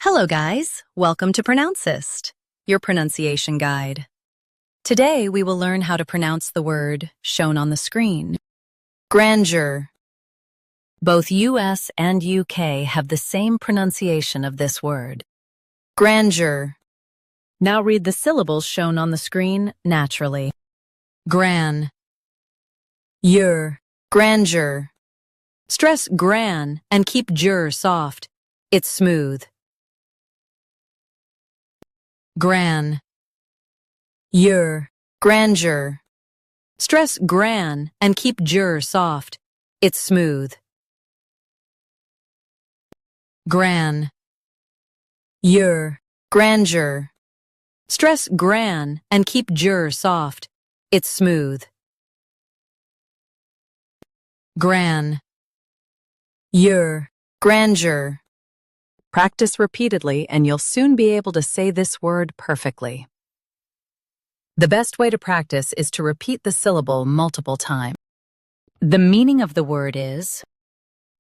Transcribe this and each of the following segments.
Hello guys, welcome to Pronouncist, your pronunciation guide. Today we will learn how to pronounce the word shown on the screen. Grandeur. Both US and UK have the same pronunciation of this word. Grandeur. Now read the syllables shown on the screen naturally. Gran. Yer. Grandeur. Stress gran and keep jur soft. It's smooth. Gran. Yer. Grandeur. Stress gran and keep jur soft. It's smooth. Gran. Yer. Grandeur. Stress gran and keep jur soft. It's smooth. Gran. Yer. Grandeur. Practice repeatedly and you'll soon be able to say this word perfectly. The best way to practice is to repeat the syllable multiple times. The meaning of the word is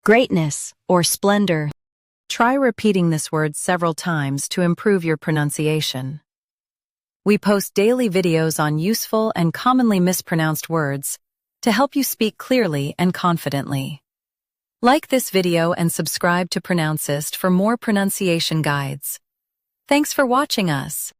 greatness or splendor. Try repeating this word several times to improve your pronunciation. We post daily videos on useful and commonly mispronounced words to help you speak clearly and confidently. Like this video and subscribe to Pronouncist for more pronunciation guides. Thanks for watching us.